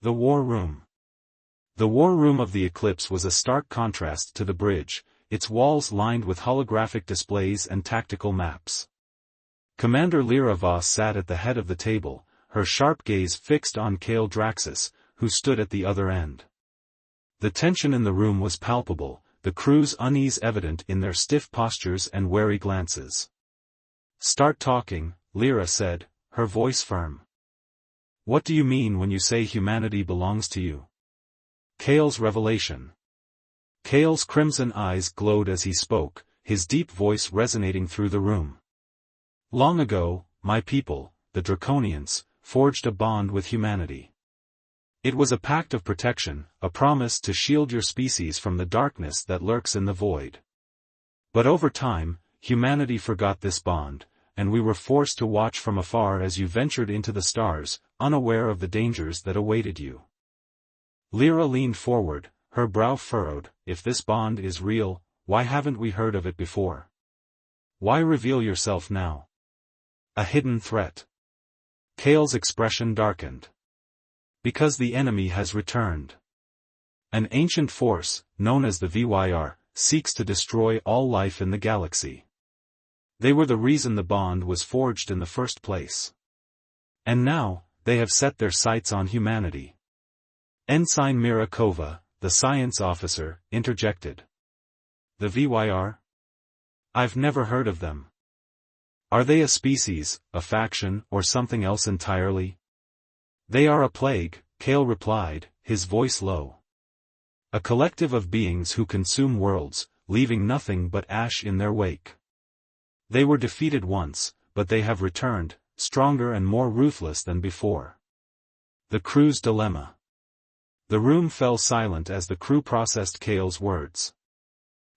The War Room. The war room of the Eclipse was a stark contrast to the bridge, its walls lined with holographic displays and tactical maps. Commander Lyra Voss sat at the head of the table, her sharp gaze fixed on Kale Draxus, who stood at the other end. The tension in the room was palpable, the crew's unease evident in their stiff postures and wary glances. "Start talking," Lyra said, her voice firm. "What do you mean when you say humanity belongs to you?" Kale's revelation. Kale's crimson eyes glowed as he spoke, his deep voice resonating through the room. "Long ago, my people, the Draconians, forged a bond with humanity. It was a pact of protection, a promise to shield your species from the darkness that lurks in the void. But over time, humanity forgot this bond, and we were forced to watch from afar as you ventured into the stars, unaware of the dangers that awaited you." Lyra leaned forward, her brow furrowed. "If this bond is real, why haven't we heard of it before? Why reveal yourself now? A hidden threat?" Kale's expression darkened. "Because the enemy has returned. An ancient force, known as the VYR, seeks to destroy all life in the galaxy. They were the reason the bond was forged in the first place. And now, they have set their sights on humanity." Ensign Mirakova, the science officer, interjected. "The VYR? I've never heard of them. Are they a species, a faction, or something else entirely?" "They are a plague," Kale replied, his voice low. "A collective of beings who consume worlds, leaving nothing but ash in their wake. They were defeated once, but they have returned, stronger and more ruthless than before." The crew's dilemma. The room fell silent as the crew processed Kale's words.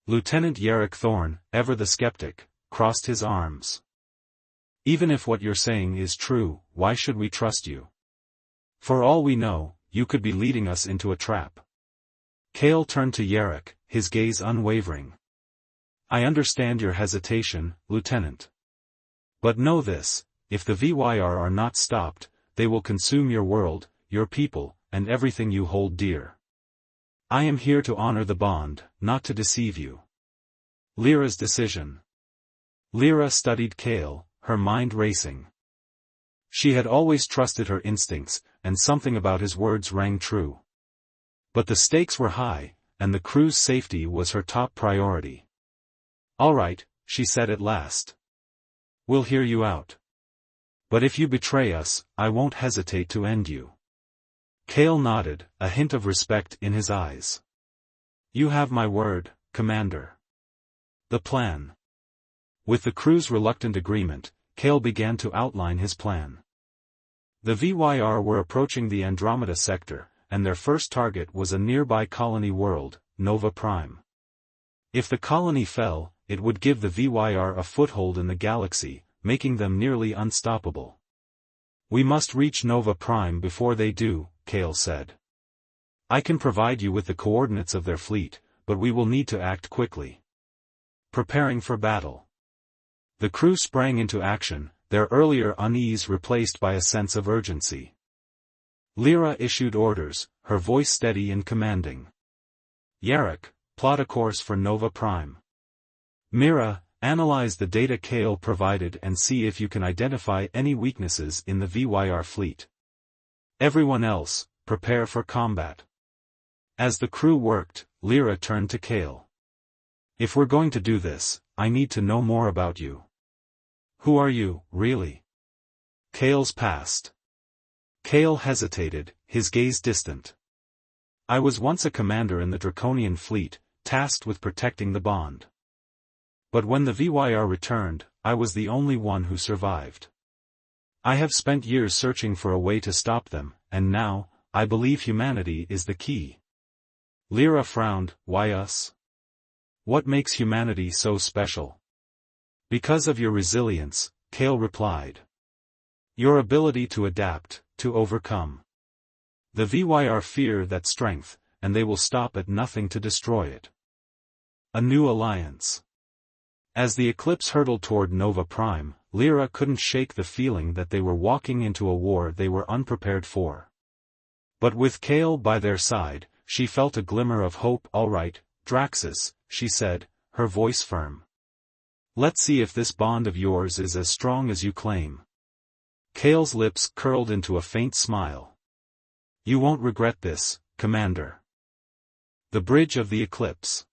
Lieutenant Yarrick Thorne, ever the skeptic, crossed his arms. "Even if what you're saying is true, why should we trust you? For all we know, you could be leading us into a trap." Kale turned to Yarrick, his gaze unwavering. "I understand your hesitation, Lieutenant. But know this, if the VYR are not stopped, they will consume your world, your people, and everything you hold dear. I am here to honor the bond, not to deceive you." Lyra's decision. Lyra studied Kale, her mind racing. She had always trusted her instincts, and something about his words rang true. But the stakes were high, and the crew's safety was her top priority. "All right," she said at last. "We'll hear you out. But if you betray us, I won't hesitate to end you." Kale nodded, a hint of respect in his eyes. "You have my word, Commander." The plan. With the crew's reluctant agreement, Kale began to outline his plan. The VYR were approaching the Andromeda sector, and their first target was a nearby colony world, Nova Prime. If the colony fell, it would give the VYR a foothold in the galaxy, making them nearly unstoppable. "We must reach Nova Prime before they do," Kale said. "I can provide you with the coordinates of their fleet, but we will need to act quickly." Preparing for battle. The crew sprang into action, their earlier unease replaced by a sense of urgency. Lyra issued orders, her voice steady and commanding. "Yarrick, plot a course for Nova Prime. Mira, analyze the data Kale provided and see if you can identify any weaknesses in the VYR fleet. Everyone else, prepare for combat." As the crew worked, Lyra turned to Kale. "If we're going to do this, I need to know more about you. Who are you, really?" Kale's past. Kale hesitated, his gaze distant. "I was once a commander in the Draconian fleet, tasked with protecting the bond. But when the VYR returned, I was the only one who survived. I have spent years searching for a way to stop them, and now, I believe humanity is the key." Lyra frowned. "Why us? What makes humanity so special?" "Because of your resilience," Kale replied. "Your ability to adapt, to overcome. The VYR fear that strength, and they will stop at nothing to destroy it." A new alliance. As the Eclipse hurtled toward Nova Prime, Lyra couldn't shake the feeling that they were walking into a war they were unprepared for. But with Kale by their side, she felt a glimmer of hope. "All right, Draxus," she said, her voice firm. "Let's see if this bond of yours is as strong as you claim." Kale's lips curled into a faint smile. "You won't regret this, Commander." The bridge of the Eclipse.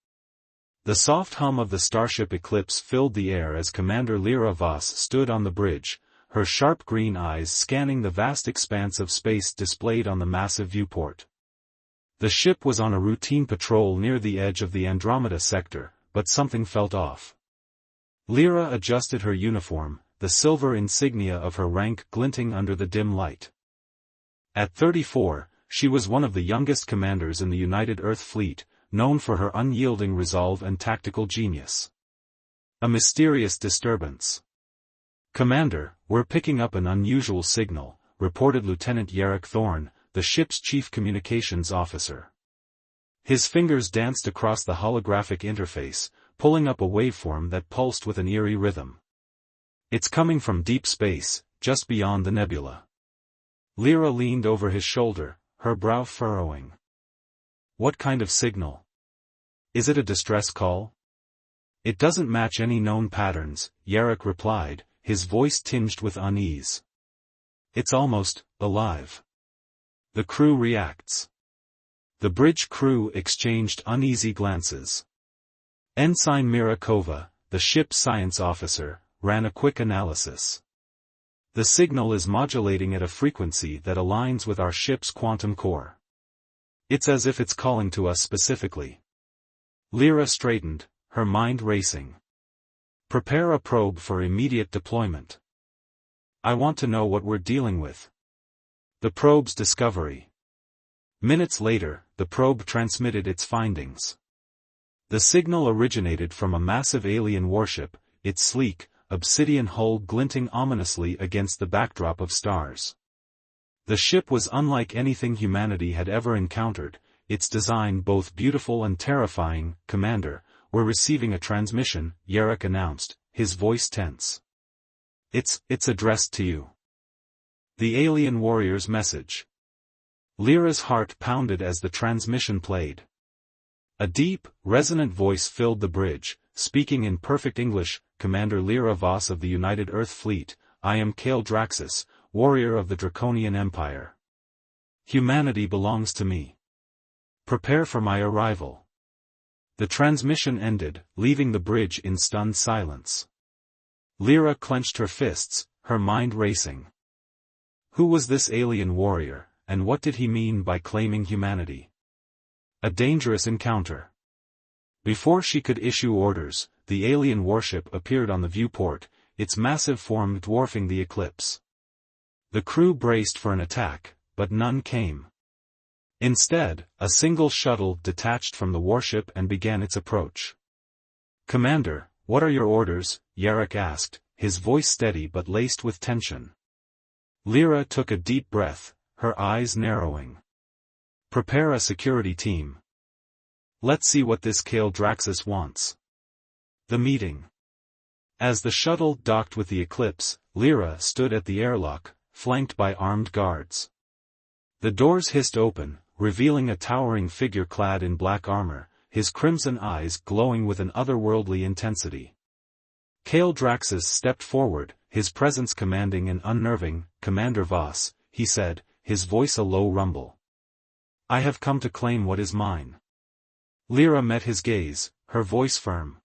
The soft hum of the starship Eclipse filled the air as Commander Lyra Voss stood on the bridge, her sharp green eyes scanning the vast expanse of space displayed on the massive viewport. The ship was on a routine patrol near the edge of the Andromeda sector, but something felt off. Lyra adjusted her uniform, the silver insignia of her rank glinting under the dim light. At 34, she was one of the youngest commanders in the United Earth Fleet, known for her unyielding resolve and tactical genius. A mysterious disturbance. "Commander, we're picking up an unusual signal," reported Lieutenant Yarrick Thorne, the ship's chief communications officer. His fingers danced across the holographic interface, pulling up a waveform that pulsed with an eerie rhythm. "It's coming from deep space, just beyond the nebula." Lyra leaned over his shoulder, her brow furrowing. "What kind of signal? Is it a distress call?" "It doesn't match any known patterns," Yarrick replied, his voice tinged with unease. "It's almost alive. The crew reacts." The bridge crew exchanged uneasy glances. Ensign Mirakova, the ship's science officer, ran a quick analysis. "The signal is modulating at a frequency that aligns with our ship's quantum core. It's as if it's calling to us specifically." Lyra straightened, her mind racing. "Prepare a probe for immediate deployment. I want to know what we're dealing with." The probe's discovery. Minutes later, the probe transmitted its findings. The signal originated from a massive alien warship, its sleek, obsidian hull glinting ominously against the backdrop of stars. The ship was unlike anything humanity had ever encountered, its design both beautiful and terrifying. "Commander, we're receiving a transmission," Yarrick announced, his voice tense. It's addressed to you." The alien warrior's message. Lyra's heart pounded as the transmission played. A deep, resonant voice filled the bridge, speaking in perfect English. "Commander Lyra Voss of the United Earth Fleet, I am Kale Draxus, warrior of the Draconian Empire. Humanity belongs to me. Prepare for my arrival." The transmission ended, leaving the bridge in stunned silence. Lyra clenched her fists, her mind racing. Who was this alien warrior, and what did he mean by claiming humanity? A dangerous encounter. Before she could issue orders, the alien warship appeared on the viewport, its massive form dwarfing the Eclipse. The crew braced for an attack, but none came. Instead, a single shuttle detached from the warship and began its approach. "Commander, what are your orders?" Yarrick asked, his voice steady but laced with tension. Lyra took a deep breath, her eyes narrowing. "Prepare a security team. Let's see what this Kale Draxus wants." The meeting. As the shuttle docked with the Eclipse, Lyra stood at the airlock, flanked by armed guards. The doors hissed open, revealing a towering figure clad in black armor, his crimson eyes glowing with an otherworldly intensity. Kale Draxus stepped forward, his presence commanding and unnerving. "Commander Voss," he said, his voice a low rumble. "I have come to claim what is mine." Lyra met his gaze, her voice firm.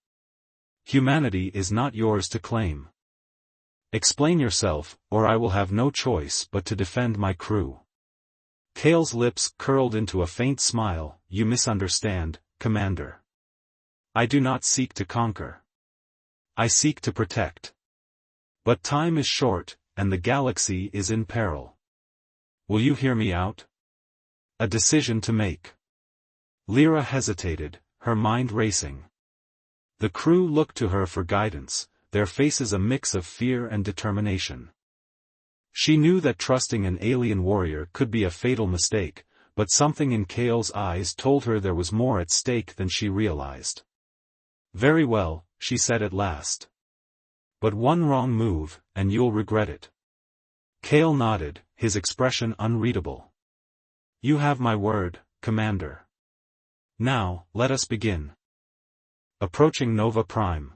"Humanity is not yours to claim. Explain yourself, or I will have no choice but to defend my crew." Kale's lips curled into a faint smile. "You misunderstand, Commander. I do not seek to conquer. I seek to protect. But time is short, and the galaxy is in peril. Will you hear me out? A decision to make." Lyra hesitated, her mind racing. The crew looked to her for guidance, their faces a mix of fear and determination. She knew that trusting an alien warrior could be a fatal mistake, but something in Kale's eyes told her there was more at stake than she realized. "Very well," she said at last. "But one wrong move, and you'll regret it." Kale nodded, his expression unreadable. You have my word, Commander. Now, let us begin. Approaching Nova Prime.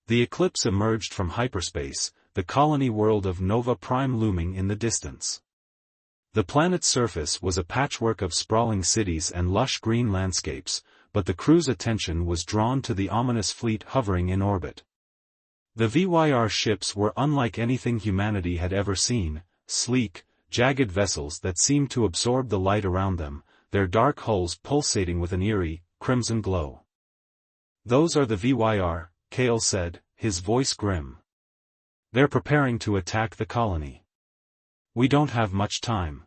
The Eclipse emerged from hyperspace, the colony world of Nova Prime looming in the distance. The planet's surface was a patchwork of sprawling cities and lush green landscapes, but the crew's attention was drawn to the ominous fleet hovering in orbit. The VYR ships were unlike anything humanity had ever seen, sleek, jagged vessels that seemed to absorb the light around them, their dark hulls pulsating with an eerie, crimson glow. "Those are the VYR," Kale said, his voice grim. "They're preparing to attack the colony. We don't have much time.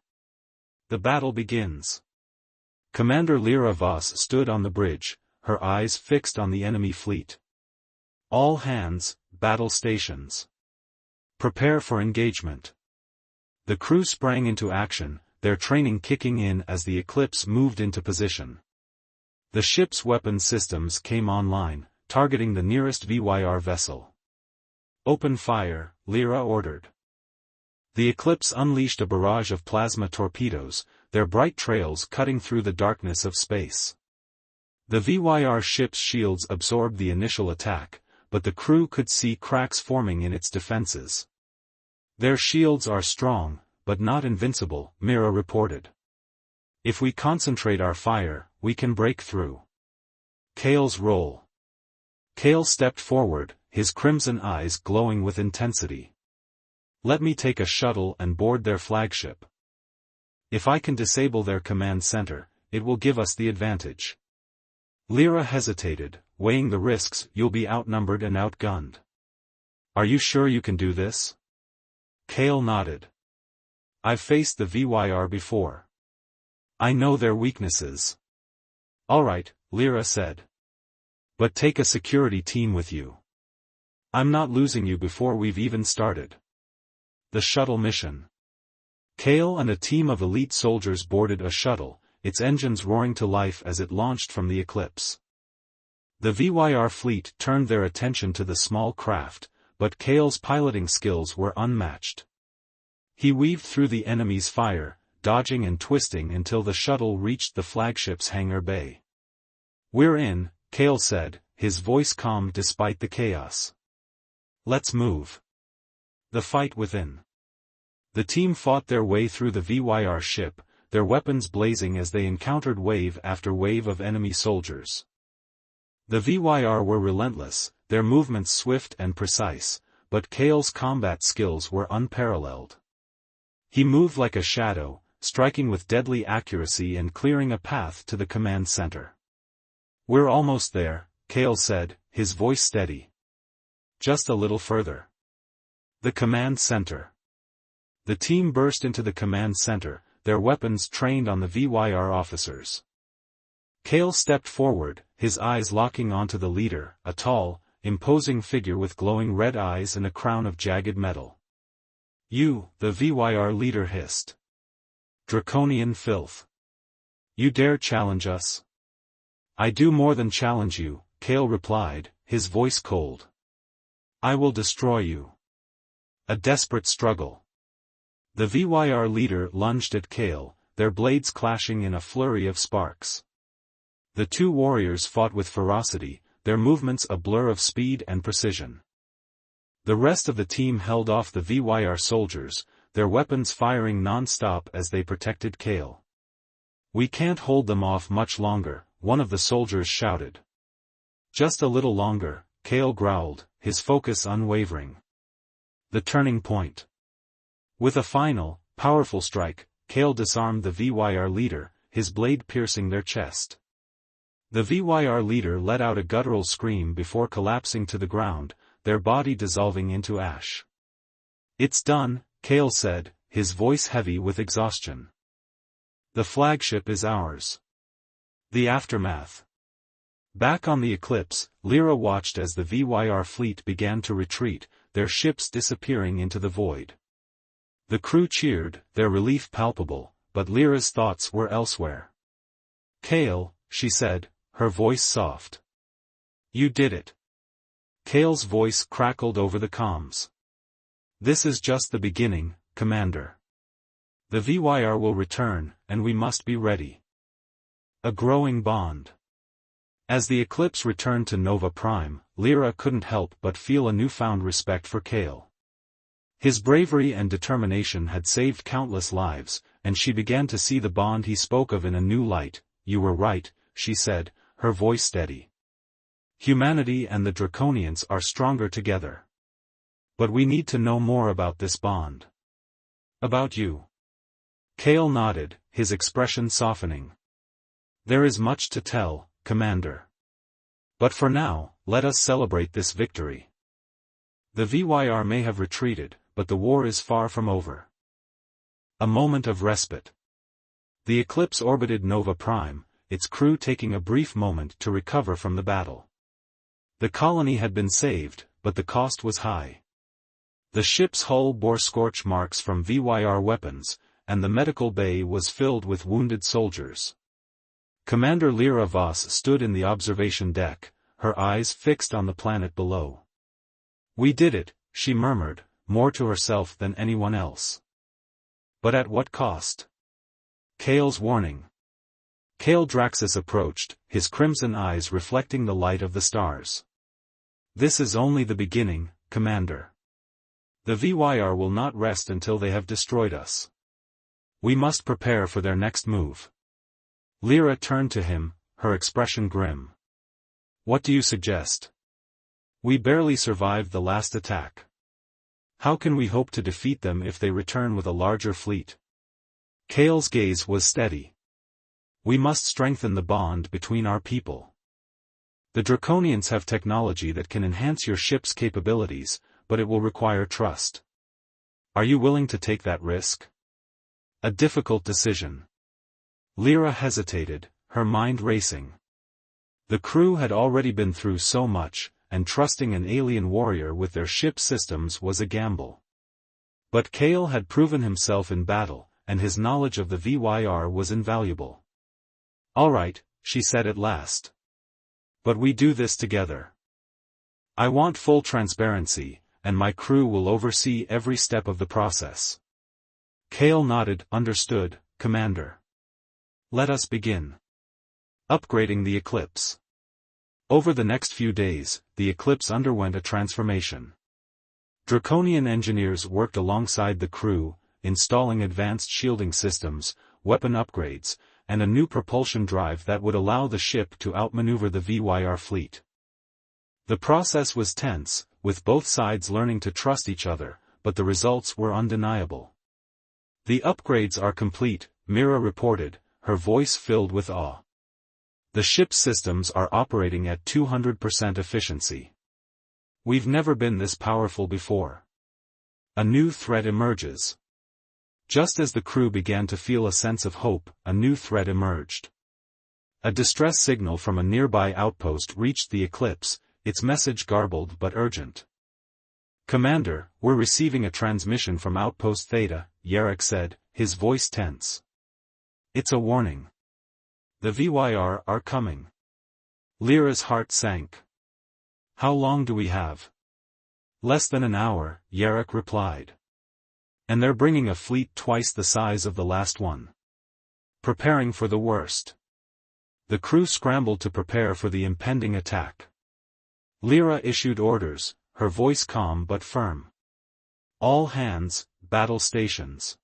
The battle begins." Commander Lyra Voss stood on the bridge, her eyes fixed on the enemy fleet. "All hands, battle stations. Prepare for engagement." The crew sprang into action, their training kicking in as the Eclipse moved into position. The ship's weapon systems came online, targeting the nearest VYR vessel. "Open fire," Lyra ordered. The Eclipse unleashed a barrage of plasma torpedoes, their bright trails cutting through the darkness of space. The VYR ship's shields absorbed the initial attack, but the crew could see cracks forming in its defenses. "Their shields are strong, but not invincible," Mira reported. "If we concentrate our fire, we can break through." Kale's role. Kale stepped forward, his crimson eyes glowing with intensity. "Let me take a shuttle and board their flagship. If I can disable their command center, it will give us the advantage." Lyra hesitated, weighing the risks. "You'll be outnumbered and outgunned." "Are you sure you can do this?" Kale nodded. "I've faced the VYR before. I know their weaknesses." "All right," Lyra said. "But take a security team with you. I'm not losing you before we've even started." The shuttle mission. Kale and a team of elite soldiers boarded a shuttle, its engines roaring to life as it launched from the Eclipse. The VYR fleet turned their attention to the small craft, but Kale's piloting skills were unmatched. He weaved through the enemy's fire, dodging and twisting until the shuttle reached the flagship's hangar bay. "We're in," Kale said, his voice calm despite the chaos. "Let's move." The fight within. The team fought their way through the VYR ship, their weapons blazing as they encountered wave after wave of enemy soldiers. The VYR were relentless, their movements swift and precise, but Kale's combat skills were unparalleled. He moved like a shadow, striking with deadly accuracy and clearing a path to the command center. "We're almost there," Kale said, his voice steady. "Just a little further." The command center. The team burst into the command center, their weapons trained on the VYR officers. Kale stepped forward, his eyes locking onto the leader, a tall, imposing figure with glowing red eyes and a crown of jagged metal. "You," the VYR leader hissed. "Draconian filth. You dare challenge us?" "I do more than challenge you," Kale replied, his voice cold. "I will destroy you." A desperate struggle. The VYR leader lunged at Kale, their blades clashing in a flurry of sparks. The two warriors fought with ferocity, their movements a blur of speed and precision. The rest of the team held off the VYR soldiers, their weapons firing non-stop as they protected Kale. "We can't hold them off much longer," one of the soldiers shouted. "Just a little longer," Kale growled, his focus unwavering. The turning point. With a final, powerful strike, Kale disarmed the VYR leader, his blade piercing their chest. The VYR leader let out a guttural scream before collapsing to the ground, their body dissolving into ash. "It's done," Kale said, his voice heavy with exhaustion. "The flagship is ours." The aftermath. Back on the Eclipse, Lyra watched as the VYR fleet began to retreat, their ships disappearing into the void. The crew cheered, their relief palpable, but Lyra's thoughts were elsewhere. "Kale," she said, her voice soft. "You did it." Kale's voice crackled over the comms. "This is just the beginning, Commander. The VYR will return, and we must be ready. A growing bond. As the Eclipse returned to Nova Prime, Lyra couldn't help but feel a newfound respect for Kale. His bravery and determination had saved countless lives, and she began to see the bond he spoke of in a new light. "You were right," she said, her voice steady. "Humanity and the Draconians are stronger together. But we need to know more about this bond." "About you?" Kale nodded, his expression softening. "There is much to tell, Commander. But for now, let us celebrate this victory. The VYR may have retreated, but the war is far from over." A moment of respite. The Eclipse orbited Nova Prime, its crew taking a brief moment to recover from the battle. The colony had been saved, but the cost was high. The ship's hull bore scorch marks from VYR weapons, and the medical bay was filled with wounded soldiers. Commander Lyra Voss stood in the observation deck, her eyes fixed on the planet below. "We did it," she murmured, more to herself than anyone else. "But at what cost?" Kale's warning. Kale Draxus approached, his crimson eyes reflecting the light of the stars. "This is only the beginning, Commander. The VYR will not rest until they have destroyed us. We must prepare for their next move." Lyra turned to him, her expression grim. "What do you suggest? We barely survived the last attack. How can we hope to defeat them if they return with a larger fleet?" Kale's gaze was steady. "We must strengthen the bond between our people. The Draconians have technology that can enhance your ship's capabilities, but it will require trust. Are you willing to take that risk?" A difficult decision. Lyra hesitated, her mind racing. The crew had already been through so much, and trusting an alien warrior with their ship systems was a gamble. But Kale had proven himself in battle, and his knowledge of the VYR was invaluable. "All right," she said at last. "But we do this together. I want full transparency, and my crew will oversee every step of the process." Kale nodded. "Understood, Commander. Let us begin." Upgrading the Eclipse. Over the next few days, the Eclipse underwent a transformation. Draconian engineers worked alongside the crew, installing advanced shielding systems, weapon upgrades, and a new propulsion drive that would allow the ship to outmaneuver the VYR fleet. The process was tense, with both sides learning to trust each other, but the results were undeniable. "The upgrades are complete," Mira reported, her voice filled with awe. "The ship's systems are operating at 200% efficiency. We've never been this powerful before." A new threat emerges. Just as the crew began to feel a sense of hope, a new threat emerged. A distress signal from a nearby outpost reached the Eclipse, its message garbled but urgent. "Commander, we're receiving a transmission from Outpost Theta," Yarrick said, his voice tense. "It's a warning. The VYR are coming." Lyra's heart sank. "How long do we have?" "Less than an hour," Yarrick replied. "And they're bringing a fleet twice the size of the last one. Preparing for the worst." The crew scrambled to prepare for the impending attack. Lyra issued orders, her voice calm but firm. "All hands, battle stations.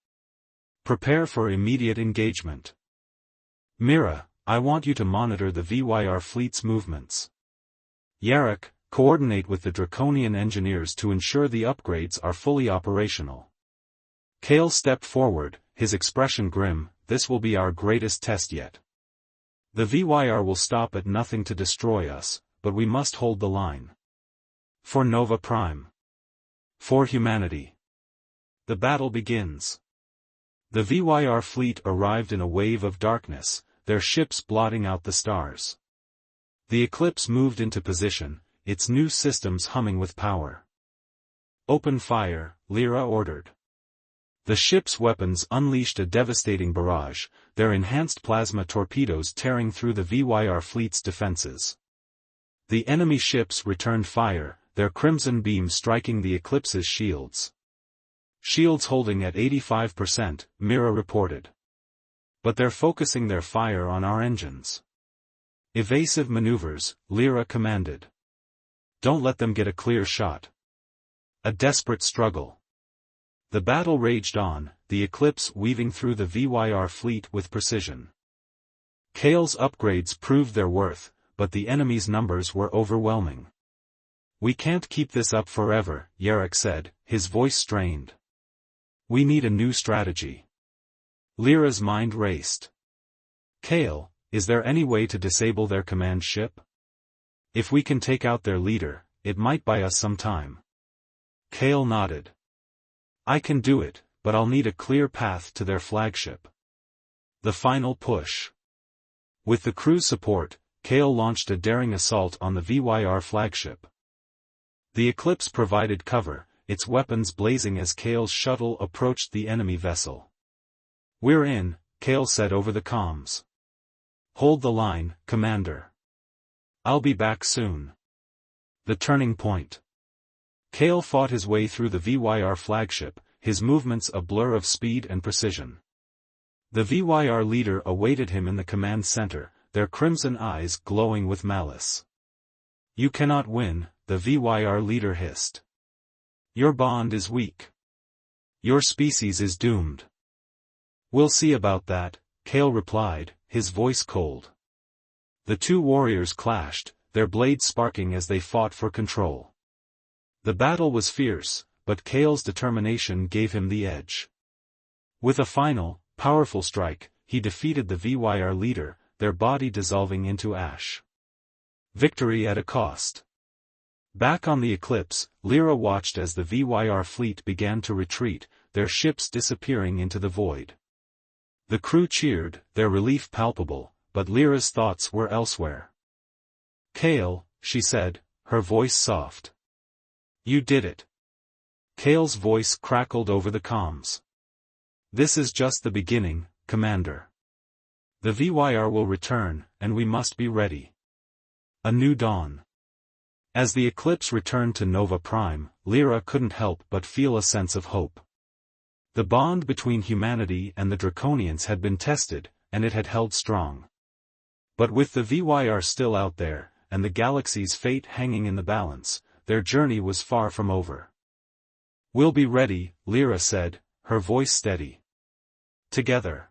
Prepare for immediate engagement. Mira, I want you to monitor the VYR fleet's movements. Yarrick, coordinate with the Draconian engineers to ensure the upgrades are fully operational." Kale stepped forward, his expression grim. "This will be our greatest test yet. The VYR will stop at nothing to destroy us, but we must hold the line. For Nova Prime. For humanity. The battle begins." The VYR fleet arrived in a wave of darkness, their ships blotting out the stars. The Eclipse moved into position, its new systems humming with power. "Open fire," Lyra ordered. The ship's weapons unleashed a devastating barrage, their enhanced plasma torpedoes tearing through the VYR fleet's defenses. The enemy ships returned fire, their crimson beam striking the Eclipse's shields. Shields holding at 85%, Mira reported. But they're focusing their fire on our engines. Evasive maneuvers, Lyra commanded. Don't let them get a clear shot. A desperate struggle. The battle raged on, the Eclipse weaving through the VYR fleet with precision. Kale's upgrades proved their worth, but the enemy's numbers were overwhelming. We can't keep this up forever, Yarrick said, his voice strained. We need a new strategy. Lyra's mind raced. Kale, is there any way to disable their command ship? If we can take out their leader, it might buy us some time. Kale nodded. I can do it, but I'll need a clear path to their flagship. The final push. With the crew's support, Kale launched a daring assault on the VYR flagship. The Eclipse provided cover, its weapons blazing as Kale's shuttle approached the enemy vessel. We're in, Kale said over the comms. Hold the line, Commander. I'll be back soon. The turning point. Kale fought his way through the VYR flagship, his movements a blur of speed and precision. The VYR leader awaited him in the command center, their crimson eyes glowing with malice. You cannot win, the VYR leader hissed. Your bond is weak. Your species is doomed. We'll see about that, Kale replied, his voice cold. The two warriors clashed, their blades sparking as they fought for control. The battle was fierce, but Kale's determination gave him the edge. With a final, powerful strike, he defeated the VYR leader, their body dissolving into ash. Victory at a cost. Back on the Eclipse, Lyra watched as the VYR fleet began to retreat, their ships disappearing into the void. The crew cheered, their relief palpable, but Lyra's thoughts were elsewhere. Kale, she said, her voice soft. You did it. Kale's voice crackled over the comms. This is just the beginning, Commander. The VYR will return, and we must be ready. A new dawn. As the Eclipse returned to Nova Prime, Lyra couldn't help but feel a sense of hope. The bond between humanity and the Draconians had been tested, and it had held strong. But with the VYR still out there, and the galaxy's fate hanging in the balance, their journey was far from over. We'll be ready, Lyra said, her voice steady. Together.